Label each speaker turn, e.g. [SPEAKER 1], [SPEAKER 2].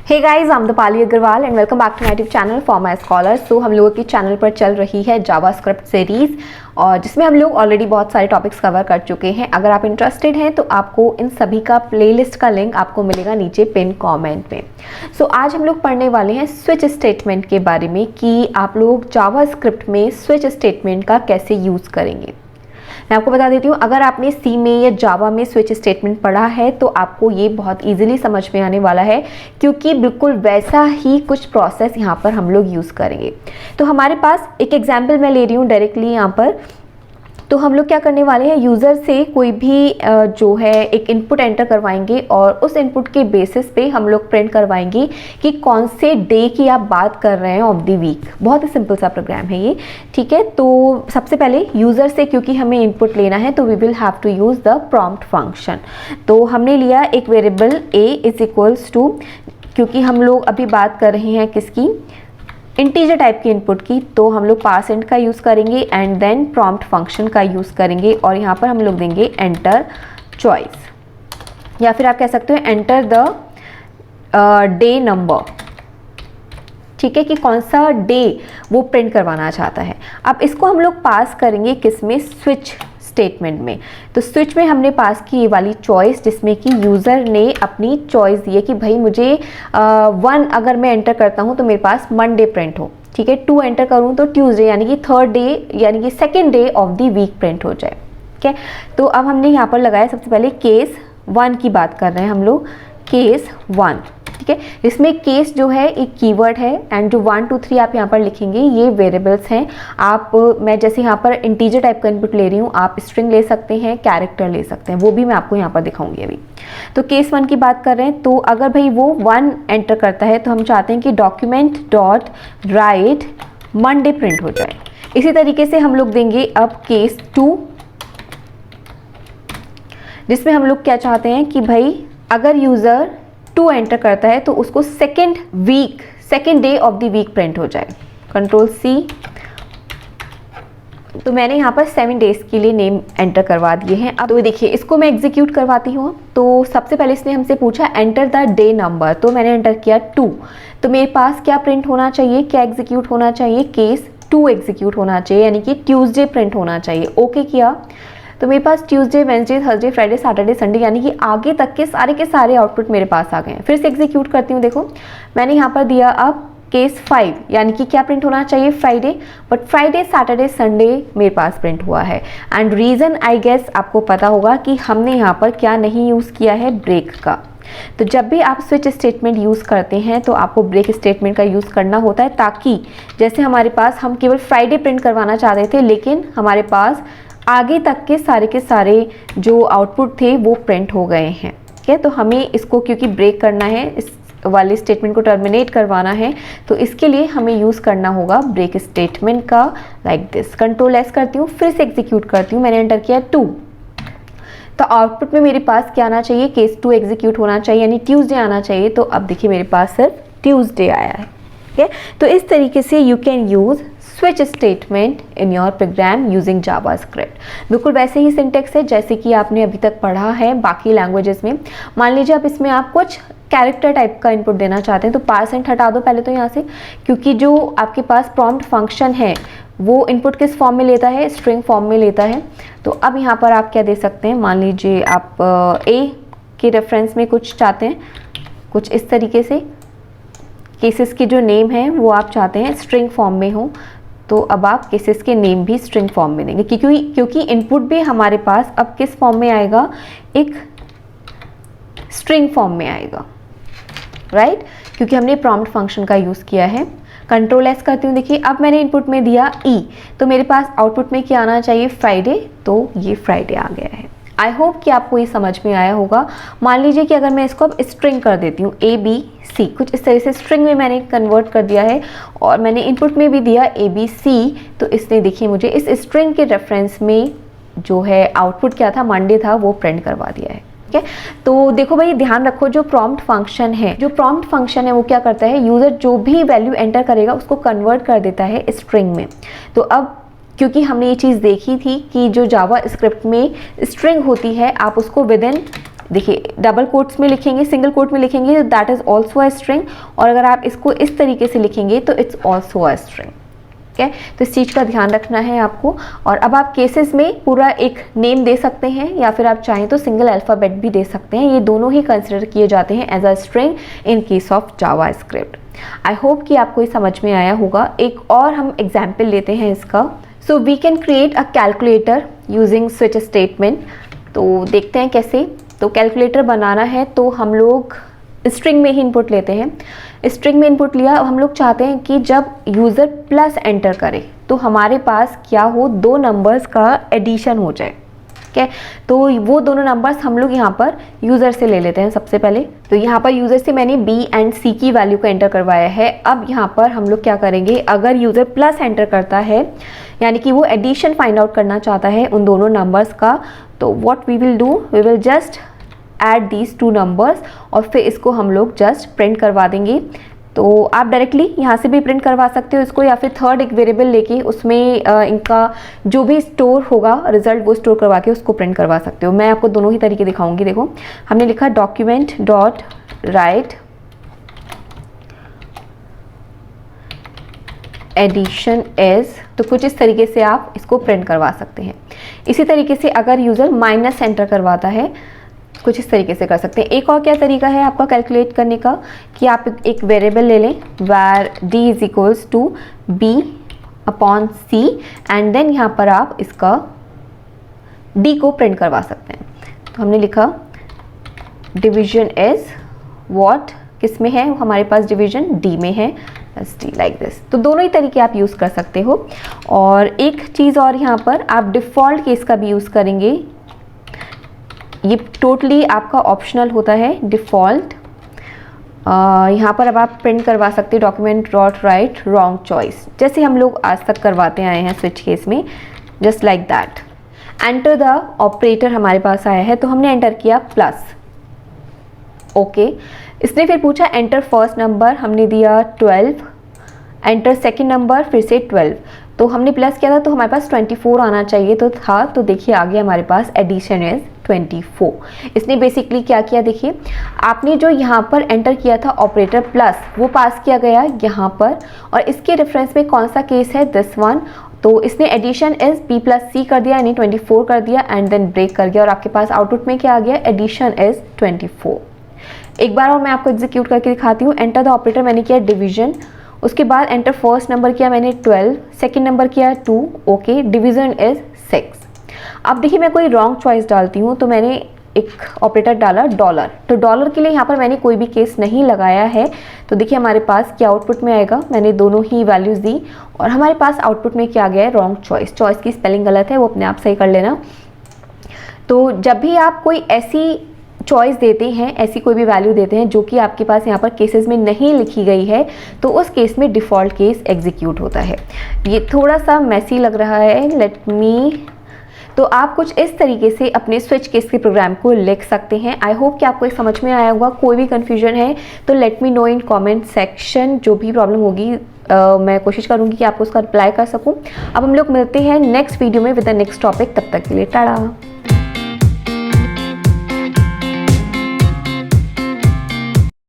[SPEAKER 1] Hey guys, I am Deepali Agarwal and welcome back to my YouTube channel for my scholars. So हम लोगों की channel पर चल रही है जावास्क्रिप्ट सीरीज और जिसमें हम लोग ऑलरेडी बहुत सारे टॉपिक्स कवर कर चुके हैं। अगर आप इंटरेस्टेड हैं तो आपको इन सभी का प्लेलिस्ट का लिंक आपको मिलेगा नीचे पिन कमेंट में। सो आज हम लोग पढ़ने वाले हैं स्विच स्टेटमेंट के बारे में कि आप लोग जावास्क्रिप्ट में स्विच स्टेटमेंट का कैसे यूज़ करेंगे। मैं आपको बता देती हूँ, अगर आपने सी में या जावा में स्विच स्टेटमेंट पढ़ा है तो आपको ये बहुत इजीली समझ में आने वाला है, क्योंकि बिल्कुल वैसा ही कुछ प्रोसेस यहाँ पर हम लोग यूज़ करेंगे। तो हमारे पास एक एग्जांपल मैं ले रही हूँ डायरेक्टली यहाँ पर। तो हम लोग क्या करने वाले हैं, यूज़र से कोई भी जो है एक इनपुट एंटर करवाएंगे और उस इनपुट के बेसिस पे हम लोग प्रिंट करवाएंगे कि कौन से डे की आप बात कर रहे हैं ऑफ द वीक। बहुत ही सिंपल सा प्रोग्राम है ये, ठीक है। तो सबसे पहले यूज़र से क्योंकि हमें इनपुट लेना है तो we will have to use the prompt function. तो हमने लिया एक variable a is equals to, क्योंकि हम लोग अभी बात कर रहे हैं किसकी, इंटीजर टाइप की इनपुट की, तो हम लोग पार्सेंट का यूज़ करेंगे एंड देन प्रॉम्प्ट फंक्शन का यूज़ करेंगे और यहाँ पर हम लोग देंगे एंटर चॉइस, या फिर आप कह सकते हो एंटर द डे नंबर, ठीक है, कि कौन सा डे वो प्रिंट करवाना चाहता है। अब इसको हम लोग पास करेंगे किसमें, स्विच स्टेटमेंट में। तो स्विच में हमने पास की ये वाली चॉइस, जिसमें कि यूज़र ने अपनी चॉइस दी है कि भाई मुझे 1 अगर मैं एंटर करता हूँ तो मेरे पास मंडे प्रिंट हो, ठीक है। 2 एंटर करूँ तो ट्यूसडे यानी कि थर्ड डे यानी कि second day of the week print हो जाए, ठीक है। तो अब हमने यहाँ पर लगाया, सबसे पहले केस 1 की बात कर रहे हैं हम लोग, केस 1, ठीक है। इसमें केस जो है एक कीवर्ड है एंड जो 1 2 3 आप यहाँ पर लिखेंगे ये वेरिएबल्स हैं। आप मैं जैसे यहाँ पर इंटीजर टाइप का इनपुट ले रही हूँ, आप स्ट्रिंग ले सकते हैं, कैरेक्टर ले सकते हैं, वो भी मैं आपको यहाँ पर दिखाऊंगी अभी। तो केस 1 की बात कर रहे हैं, तो अगर भाई वो 1 एंटर करता है तो हम चाहते हैं कि document dot right Monday print हो जाए। इसी तरीके से हम लोग देंगे अब केस 2, जिसमें हम लोग क्या चाहते हैं कि भाई अगर यूज़र 2 एंटर करता है तो उसको second day of the week print हो जाए। Control C। तो मैंने यहाँ पर 7 डेज के लिए नेम एंटर करवा दिए हैं। अब तो देखिए इसको मैं एग्जीक्यूट करवाती हूँ। तो सबसे पहले इसने हमसे पूछा एंटर द डे नंबर, तो मैंने एंटर किया 2। तो मेरे पास क्या प्रिंट होना चाहिए, क्या एग्जीक्यूट होना चाहिए, केस 2 एग्जीक्यूट होना चाहिए, यानी कि ट्यूसडे प्रिंट होना चाहिए। ओके किया तो मेरे पास Tuesday, Wednesday, Thursday, Friday, Saturday, Sunday यानी कि आगे तक के सारे आउटपुट मेरे पास आ गए हैं। फिर से एग्जीक्यूट करती हूँ। देखो मैंने यहाँ पर दिया अब केस 5, यानी कि क्या प्रिंट होना चाहिए, Friday, but Friday, Saturday, Sunday मेरे पास प्रिंट हुआ है। एंड रीज़न आई गेस आपको पता होगा कि हमने यहाँ पर क्या नहीं यूज़ किया है, ब्रेक का। तो जब भी आप स्विच स्टेटमेंट यूज़ करते हैं तो आपको ब्रेक स्टेटमेंट का यूज़ करना होता है, ताकि जैसे हमारे पास हम केवल फ्राइडे प्रिंट करवाना चाहते थे लेकिन हमारे पास आगे तक के सारे जो आउटपुट थे वो प्रिंट हो गए हैं, ठीक है। तो हमें इसको क्योंकि ब्रेक करना है, इस वाले स्टेटमेंट को टर्मिनेट करवाना है, तो इसके लिए हमें यूज़ करना होगा ब्रेक स्टेटमेंट का, लाइक दिस। कंट्रोल S करती हूँ, फिर से एग्जीक्यूट करती हूँ। मैंने एंटर किया 2, तो आउटपुट में मेरे पास क्या आना चाहिए, केस 2 एग्जीक्यूट होना चाहिए, यानी ट्यूसडे आना चाहिए। तो अब देखिए मेरे पास सिर्फ ट्यूसडे आया है, ठीक है। तो इस तरीके से you can use switch statement in your program using JavaScript. बिल्कुल वैसे ही सिंटेक्स है जैसे कि आपने अभी तक पढ़ा है बाकी लैंग्वेजेस में। मान लीजिए आप इसमें आप कुछ कैरेक्टर टाइप का इनपुट देना चाहते हैं तो पार्सेंट हटा दो पहले तो यहाँ से, क्योंकि जो आपके पास प्रॉम्प्ट फंक्शन है वो इनपुट किस फॉर्म में लेता है, स्ट्रिंग फॉर्म में लेता है। तो अब यहाँ पर आप क्या दे सकते हैं, मान लीजिए आप ए के रेफरेंस में कुछ चाहते हैं, कुछ इस तरीके से केसेस के जो नेम है वो आप चाहते हैं स्ट्रिंग फॉर्म में हो, तो अब आप केसेस के नेम भी स्ट्रिंग फॉर्म में देंगे, क्योंकि इनपुट भी हमारे पास अब किस फॉर्म में आएगा, एक स्ट्रिंग फॉर्म में आएगा, राइट, क्योंकि हमने प्रॉम्प्ट फंक्शन का यूज़ किया है। कंट्रोल S करती हूँ। देखिए अब मैंने इनपुट में दिया E, तो मेरे पास आउटपुट में क्या आना चाहिए, फ्राइडे, तो ये फ्राइडे आ गया है। आई होप कि आपको ये समझ में आया होगा। मान लीजिए कि अगर मैं इसको अब स्ट्रिंग कर देती हूँ ABC, कुछ इस तरह से स्ट्रिंग में मैंने कन्वर्ट कर दिया है और मैंने इनपुट में भी दिया ABC, तो इसने देखिए मुझे इस स्ट्रिंग के रेफरेंस में जो है आउटपुट क्या था, मंडे था, वो प्रिंट करवा दिया है, ठीक है। तो देखो भाई ध्यान रखो, जो प्रॉम्प्ट फंक्शन है वो क्या करता है, यूज़र जो भी वैल्यू एंटर करेगा उसको कन्वर्ट कर देता है स्ट्रिंग में। तो अब क्योंकि हमने ये चीज़ देखी थी कि जो जावा स्क्रिप्ट में स्ट्रिंग होती है आप उसको विद इन देखिए डबल कोट्स में लिखेंगे, सिंगल कोट में लिखेंगे that is also a string, और अगर आप इसको इस तरीके से लिखेंगे तो इट्स ऑल्सो अ स्ट्रिंग। ठीक है, तो इस चीज़ का ध्यान रखना है आपको। और अब आप केसेस में पूरा एक नेम दे सकते हैं या फिर आप चाहें तो सिंगल अल्फ़ाबेट भी दे सकते हैं, ये दोनों ही कंसिडर किए जाते हैं as a string in case of JavaScript. I hope कि आपको ये समझ में आया होगा। एक और हम एग्जाम्पल लेते हैं इसका। So we can create a calculator using switch statement. तो देखते हैं कैसे। तो कैलकुलेटर बनाना है तो हम लोग स्ट्रिंग में ही इनपुट लेते हैं। स्ट्रिंग में इनपुट लिया, अब हम लोग चाहते हैं कि जब यूज़र प्लस एंटर करे तो हमारे पास क्या हो, दो नंबर्स का एडिशन हो जाए। ठीक है, तो वो दोनों नंबर्स हम लोग यहाँ पर यूज़र से ले लेते हैं सबसे पहले। तो यहाँ पर यूज़र से मैंने बी एंड सी की वैल्यू को एंटर करवाया है। अब यहाँ पर हम लोग क्या करेंगे, अगर यूज़र प्लस एंटर करता है यानी कि वो एडिशन फाइंड आउट करना चाहता है उन दोनों नंबर्स का, तो what we will do, we will just add these two numbers और फिर इसको हम लोग जस्ट प्रिंट करवा देंगे। तो आप डायरेक्टली यहाँ से भी प्रिंट करवा सकते हो इसको, या फिर थर्ड एक वेरिएबल लेके उसमें इनका जो भी स्टोर होगा रिजल्ट वो स्टोर करवा के उसको प्रिंट करवा सकते हो। मैं आपको दोनों ही तरीके दिखाऊंगी। देखो हमने लिखा document dot write addition as, तो कुछ इस तरीके से आप इसको प्रिंट करवा सकते हैं। इसी तरीके से अगर यूज़र माइनस एंटर करवाता है कुछ इस तरीके से कर सकते हैं। एक और क्या तरीका है आपका कैलकुलेट करने का कि आप एक वेरिएबल ले लें where d is equals to b upon c and then यहाँ पर आप इसका d को प्रिंट करवा सकते हैं। तो हमने लिखा डिवीजन इज व्हाट, किस में है हमारे पास डिवीजन, d में है, d लाइक दिस। तो दोनों ही तरीके आप यूज़ कर सकते हो। और एक चीज़ और यहाँ पर आप डिफ़ॉल्ट केस का भी यूज़ करेंगे, ये टोटली आपका ऑप्शनल होता है डिफ़ॉल्ट। यहाँ पर अब आप प्रिंट करवा सकते हैं document dot right wrong choice, जैसे हम लोग आज तक करवाते आए हैं स्विच केस में, just like that. Enter the operator हमारे पास आया है तो हमने एंटर किया प्लस, ओके। इसने फिर पूछा एंटर फर्स्ट नंबर, हमने दिया 12, एंटर सेकेंड नंबर, फिर से 12, तो हमने प्लस किया था तो हमारे पास 24 आना चाहिए तो था, तो देखिए आगे हमारे पास एडिशन इज 24। इसने बेसिकली क्या किया, देखिए आपने जो यहाँ पर एंटर किया था ऑपरेटर प्लस वो पास किया गया यहाँ पर, और इसके रेफरेंस में कौन सा केस है, दिस वन। तो इसने एडिशन इज b प्लस सी कर दिया यानी 24 कर दिया एंड देन ब्रेक कर गया, और आपके पास आउटपुट में क्या आ गया, एडिशन इज 24। एक बार और मैं आपको एग्जीक्यूट करके दिखाती हूँ। एंटर द ऑपरेटर मैंने किया डिवीजन, उसके बाद एंटर फर्स्ट नंबर किया मैंने 12, सेकंड नंबर किया 2, ओके, डिवीजन इज 6। अब देखिए मैं कोई रॉन्ग चॉइस डालती हूँ तो मैंने एक ऑपरेटर डाला डॉलर, तो डॉलर के लिए यहाँ पर मैंने कोई भी केस नहीं लगाया है। तो देखिए हमारे पास क्या आउटपुट में आएगा, मैंने दोनों ही वैल्यूज़ दी और हमारे पास आउटपुट में क्या गया है, रॉन्ग चॉइस। चॉइस की स्पेलिंग गलत है, वो अपने आप सही कर लेना। तो जब भी आप कोई ऐसी चॉइस देते हैं, ऐसी कोई भी वैल्यू देते हैं जो कि आपके पास यहाँ पर केसेस में नहीं लिखी गई है, तो उस केस में डिफ़ॉल्ट केस एग्जीक्यूट होता है। ये थोड़ा सा मैसी लग रहा है, लेट मी। तो आप कुछ इस तरीके से अपने स्विच केस के प्रोग्राम को लिख सकते हैं। आई होप कि आपको ये समझ में आया होगा। कोई भी कन्फ्यूजन है तो let me know in comment section. जो भी प्रॉब्लम होगी मैं कोशिश करूँगी कि आपको उसका रिप्लाई कर सकूँ। अब हम लोग मिलते हैं नेक्स्ट वीडियो में विद द नेक्स्ट टॉपिक। तब तक के लिए टाटा।